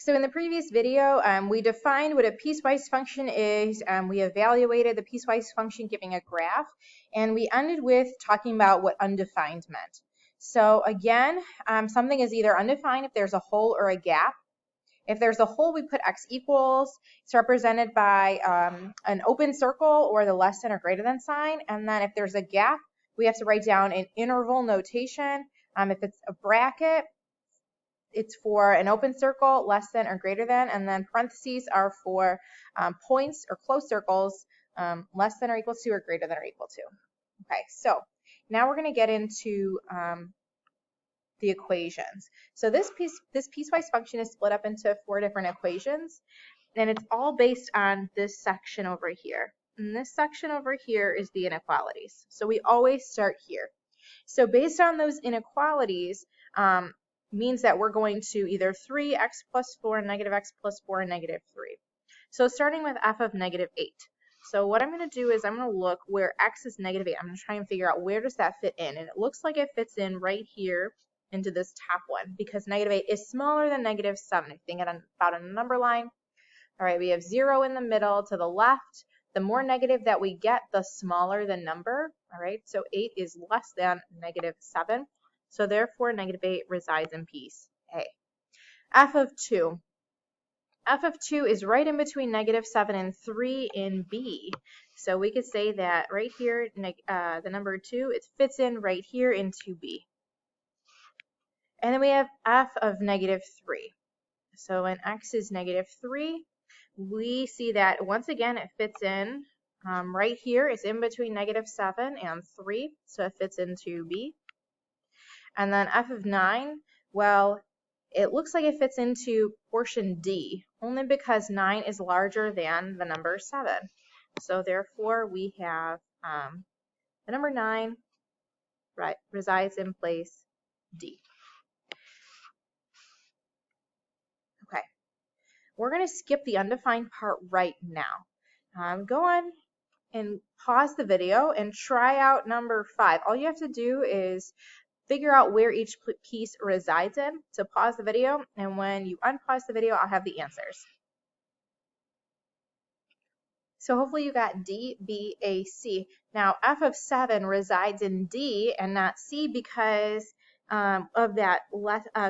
So in the previous video, we defined what a piecewise function is. We evaluated the piecewise function giving a graph, and we ended with talking about what undefined meant. So again, something is either undefined if there's a hole or a gap. If there's a hole, we put x equals. It's represented by an open circle or the less than or greater than sign. And then if there's a gap, we have to write down an interval notation. If it's a bracket, it's for an open circle, less than or greater than, and then parentheses are for points or closed circles, less than or equal to or greater than or equal to. Okay, so now we're going to get into the equations. So this piecewise function is split up into 4 different equations, and it's all based on this section over here. And this section over here is the inequalities. So we always start here. So based on those inequalities, means that we're going to either 3x plus 4, negative x plus 4, and negative 3. So starting with f of negative 8. So what I'm going to do is I'm going to look where x is negative 8. I'm going to try and figure out where does that fit in. And it looks like it fits in right here into this top one because negative 8 is smaller than negative 7. If you think about a number line. All right, we have 0 in the middle to the left. The more negative that we get, the smaller the number. All right, so 8 is less than negative 7. So therefore, negative 8 resides in piece A. F of 2. F of 2 is right in between negative 7 and 3 in B. So we could say that right here, the number 2, it fits in right here into B. And then we have f of negative 3. So when x is negative 3, we see that once again it fits in right here. It's in between negative 7 and 3, so it fits into B. And then f of 9, well, it looks like it fits into portion D, only because 9 is larger than the number 7. So therefore, we have the number 9 resides in place D. Okay, we're going to skip the undefined part right now. Go on and pause the video and try out number 5. All you have to do is figure out where each piece resides in. So pause the video, and when you unpause the video, I'll have the answers. So hopefully you got D, B, A, C. Now f of 7 resides in D and not C because of that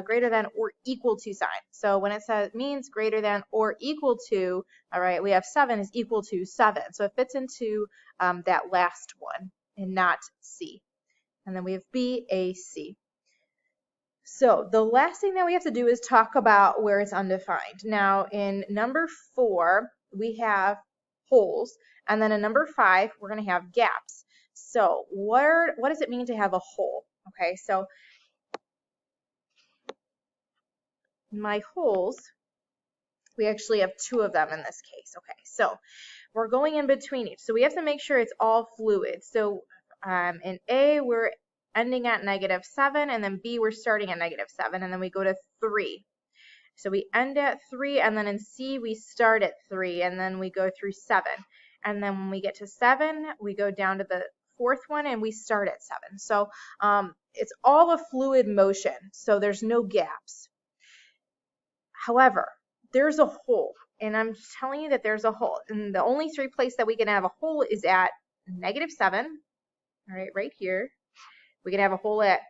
greater than or equal to sign. So when it means greater than or equal to, all right, we have 7 is equal to 7. So it fits into that last one and not C. And then we have B, A, C. So the last thing that we have to do is talk about where it's undefined. Now in number 4, we have holes, and then in number 5, we're going to have gaps. So what does it mean to have a hole? Okay, so my holes, we actually have 2 of them in this case. Okay, so we're going in between each. So we have to make sure it's all fluid. So in A, we're ending at negative 7, and then B, we're starting at negative 7, and then we go to 3. So we end at 3, and then in C, we start at 3, and then we go through 7. And then when we get to 7, we go down to the 4th one, and we start at 7. So it's all a fluid motion, so there's no gaps. However, there's a hole, and I'm telling you that there's a hole. And the only 3 places that we can have a hole is at negative 7, all right, right here. We can have a hole at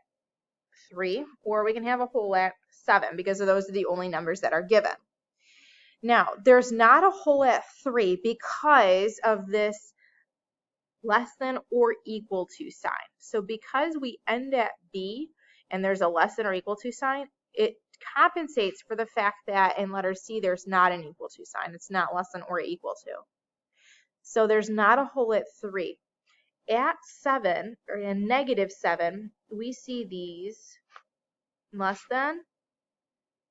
3, or we can have a hole at 7, because those are the only numbers that are given. Now, there's not a hole at 3 because of this less than or equal to sign. So because we end at B and there's a less than or equal to sign, it compensates for the fact that in letter C there's not an equal to sign. It's not less than or equal to. So there's not a hole at 3. At 7, or in negative 7, we see these less than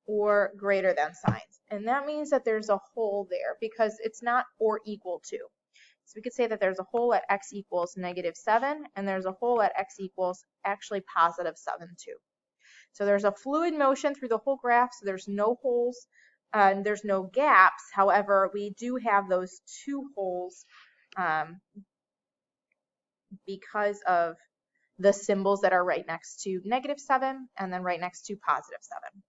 or greater than signs. And that means that there's a hole there because it's not or equal to. So we could say that there's a hole at x equals negative 7, and there's a hole at x equals actually positive 7 too. So there's a fluid motion through the whole graph, so there's no holes, and there's no gaps. However, we do have those 2 holes because of the symbols that are right next to negative 7 and then right next to positive 7.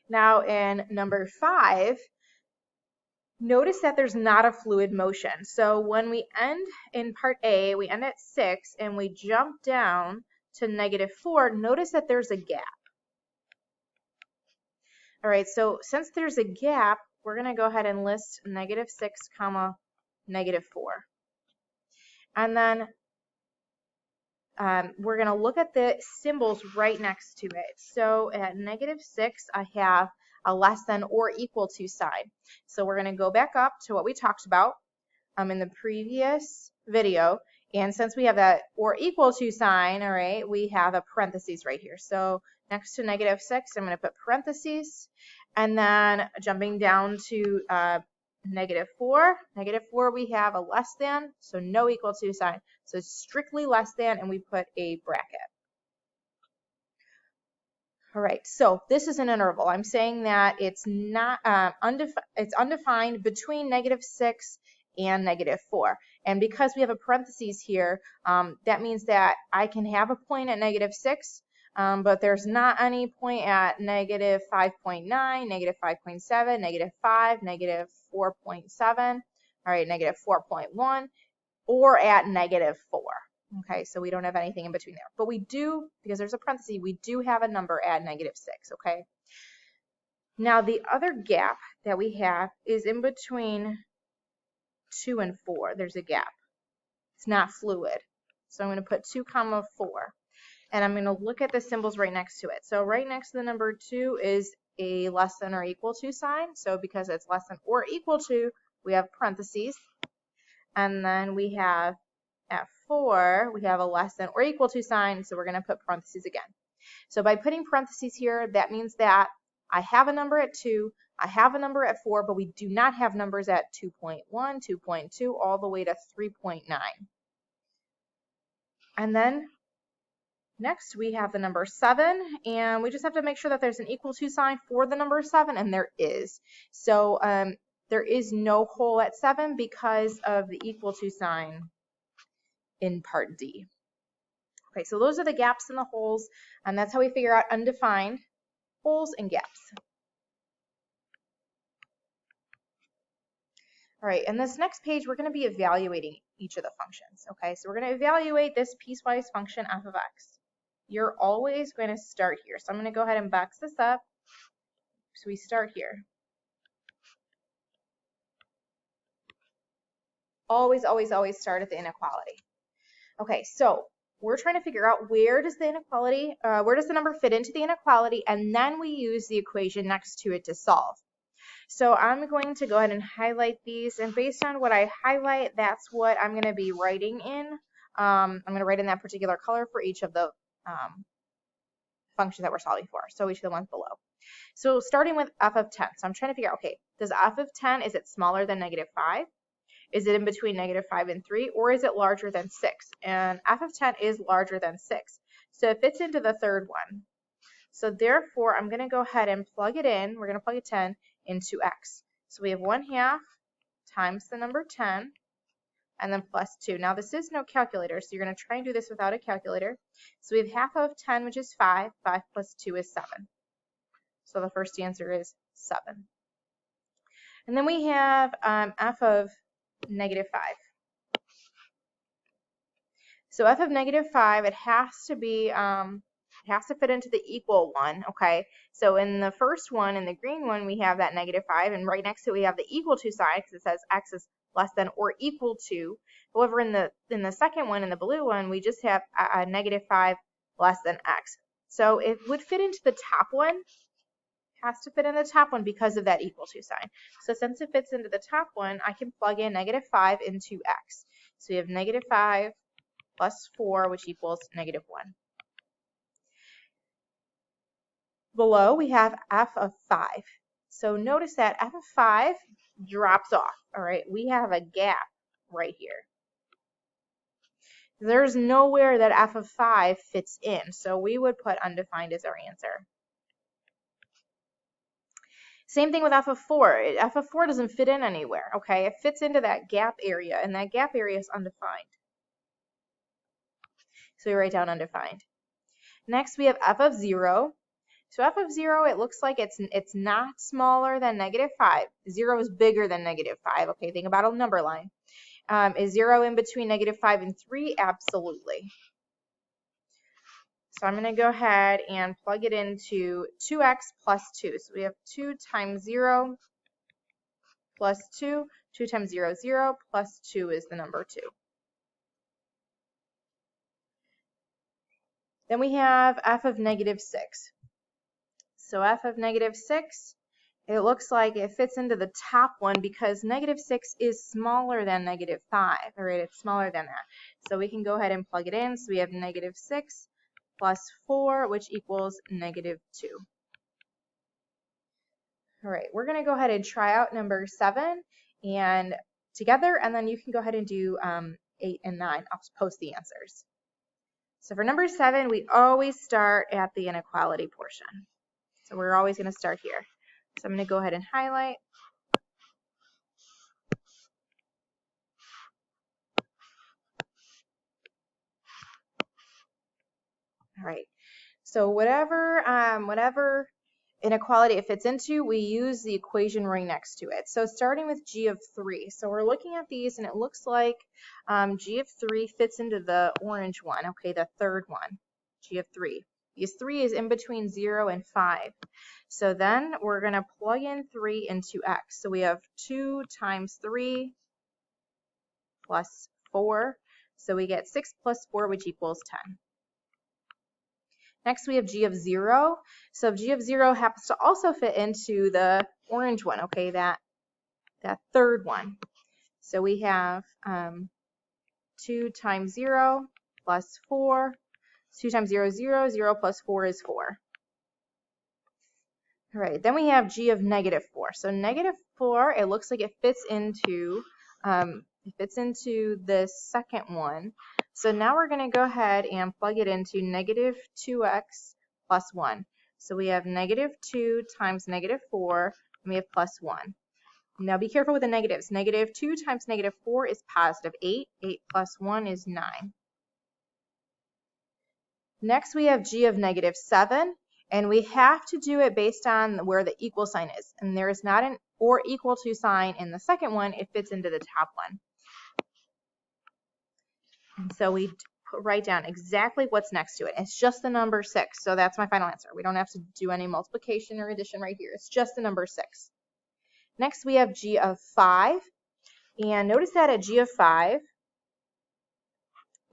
Now in number 5, notice that there's not a fluid motion. So when we end in part A, we end at 6 and we jump down to -4, notice that there's a gap. All right, so since there's a gap, we're going to go ahead and list -6 comma -4. And then we're going to look at the symbols right next to it. So at -6, I have a less than or equal to sign. So we're going to go back up to what we talked about in the previous video. And since we have that or equal to sign, all right, we have a parentheses right here. So next to -6, I'm going to put parentheses. And then jumping down to -4, -4, we have a less than, so no equal to sign. So strictly less than, and we put a bracket. All right, so this is an interval. I'm saying that it's not it's undefined between -6 and -4. And because we have a parentheses here, that means that I can have a point at -6, but there's not any point at -5.9, -5.7, -5, -4.7, all right, -4.1, or at -4. Okay, so we don't have anything in between there. But we do, because there's a parenthesis, we do have a number at -6, okay? Now the other gap that we have is in between 2 and 4. There's a gap. It's not fluid. So I'm going to put 2 comma 4. And I'm going to look at the symbols right next to it. So right next to the number 2 is a less than or equal to sign. So because it's less than or equal to, we have parentheses. And then we have at 4, we have a less than or equal to sign, so we're going to put parentheses again. So by putting parentheses here, that means that I have a number at 2, I have a number at 4, but we do not have numbers at 2.1, 2.2, all the way to 3.9. And then next we have the number 7, and we just have to make sure that there's an equal to sign for the number 7, and there is. So there is no hole at 7 because of the equal to sign in part D. Okay, so those are the gaps and the holes, and that's how we figure out undefined holes and gaps. All right, in this next page, we're going to be evaluating each of the functions. Okay, so we're going to evaluate this piecewise function f of x. You're always going to start here. So I'm going to go ahead and box this up. So we start here. Always, always, always start at the inequality. Okay, so we're trying to figure out where does the inequality, where does the number fit into the inequality, and then we use the equation next to it to solve. So I'm going to go ahead and highlight these, and based on what I highlight, that's what I'm going to be writing in. I'm going to write in that particular color for each of the functions that we're solving for, so each of the ones below. So starting with f of 10, so I'm trying to figure out, okay, does f of 10, is it smaller than -5? Is it in between -5 and 3, or is it larger than 6? And f of 10 is larger than 6, so it fits into the third one. So therefore, I'm going to go ahead and plug it in. We're going to plug a 10 into x. So we have 1/2 times the number 10, and then plus 2. Now this is no calculator, so you're going to try and do this without a calculator. So we have 1/2 of 10, which is 5. 5 plus 2 is 7. So the first answer is 7. And then we have f of -5. So f of -5, it has to be, it has to fit into the equal one, okay? So in the first one, in the green one, we have that -5, and right next to it we have the equal to sign because it says x is less than or equal to. However, in the second one, in the blue one, we just have a -5 less than x. So it would fit into the top one. Has to fit in the top one because of that equal to sign. So since it fits into the top one, I can plug in -5 into x. So we have -5 plus 4, which equals -1. Below, we have f of 5. So notice that f of 5 drops off, all right? We have a gap right here. There's nowhere that f of 5 fits in, so we would put undefined as our answer. Same thing with f of 4. F of 4 doesn't fit in anywhere, okay? It fits into that gap area, and that gap area is undefined. So we write down undefined. Next, we have f of 0. So f of 0, it looks like it's not smaller than -5. 0 is bigger than -5. Okay, think about a number line. Is 0 in between -5 and 3? Absolutely. So I'm going to go ahead and plug it into 2x plus 2. So we have 2 times 0 plus 2. 2 times 0 is 0, plus 2 is the number 2. Then we have f of -6. So f of -6, it looks like it fits into the top one because -6 is smaller than -5. All right, it's smaller than that. So we can go ahead and plug it in. So we have -6 plus 4, which equals -2. All right, we're going to go ahead and try out number 7 and together, and then you can go ahead and do 8 and 9. I'll post the answers. So for number 7, we always start at the inequality portion. So we're always going to start here. So I'm going to go ahead and highlight. All right. So whatever inequality it fits into, we use the equation right next to it. So starting with g of 3. So we're looking at these, and it looks like g of 3 fits into the orange one. Okay, the third one, g of 3. Because 3 is in between 0 and 5. So then we're going to plug in 3 into x. So we have 2 times 3 plus 4. So we get 6 plus 4, which equals 10. Next, we have g of 0. So g of 0 happens to also fit into the orange one, okay, that third one. So we have 2 times 0 plus 4. 2 times 0 is 0. 0 plus 4 is 4. All right, then we have g of -4. So -4, it looks like it fits into this second one. So now we're going to go ahead and plug it into -2x plus 1. So we have -2 times -4, and we have plus 1. Now be careful with the negatives. -2 times -4 is positive 8. 8 plus 1 is 9. Next, we have g of -7. And we have to do it based on where the equal sign is. And there is not an or equal to sign in the second one. It fits into the top one. And so we write down exactly what's next to it. It's just the number 6. So that's my final answer. We don't have to do any multiplication or addition right here. It's just the number 6. Next, we have g of 5. And notice that at g of 5,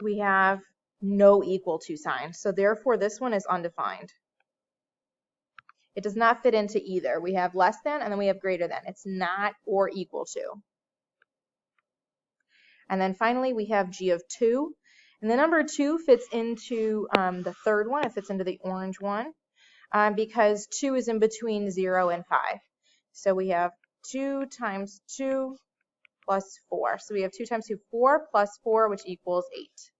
we have no equal to sign. So therefore, this one is undefined. It does not fit into either. We have less than, and then we have greater than. It's not or equal to. And then finally, we have g of 2. And the number 2 fits into the third one. It fits into the orange one because 2 is in between 0 and 5. So we have 2 times 2 plus 4. So we have 2 times 2, 4 plus 4, which equals 8.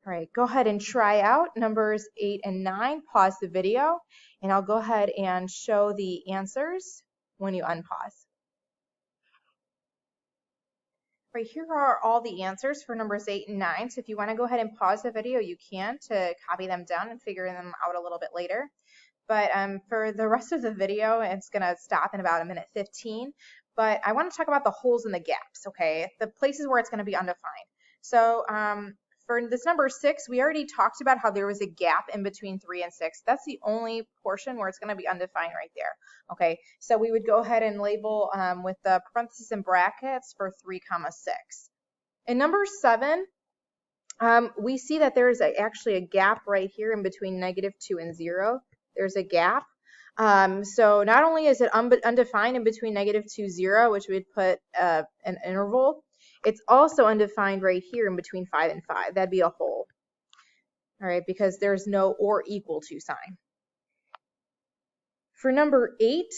All right, go ahead and try out numbers 8 and 9. Pause the video, and I'll go ahead and show the answers when you unpause. Right, here are all the answers for numbers 8 and 9. So if you want to go ahead and pause the video, you can to copy them down and figure them out a little bit later. But for the rest of the video, it's going to stop in about 1:15. But I want to talk about the holes and the gaps, okay? The places where it's going to be undefined. So for this number 6, we already talked about how there was a gap in between 3 and 6. That's the only portion where it's going to be undefined right there. Okay, so we would go ahead and label with the parentheses and brackets for 3, 6. In number 7, we see that there is actually a gap right here in between -2 and 0. There's a gap. So not only is it undefined in between -2, 0, which we'd put an interval, it's also undefined right here in between 5 and 5. That'd be a hole. All right, because there's no or equal to sign. For number 8,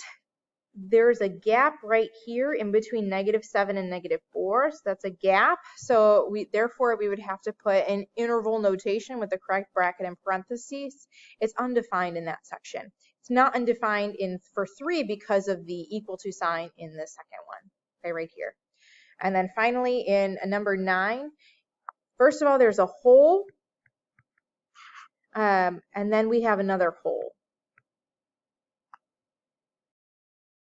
there's a gap right here in between -7 and -4. So that's a gap. So therefore we would have to put an interval notation with the correct bracket and parentheses. It's undefined in that section. It's not undefined for 3 because of the equal to sign in the second one. Okay, right here. And then finally in number 9, first of all, there's a hole And then we have another hole.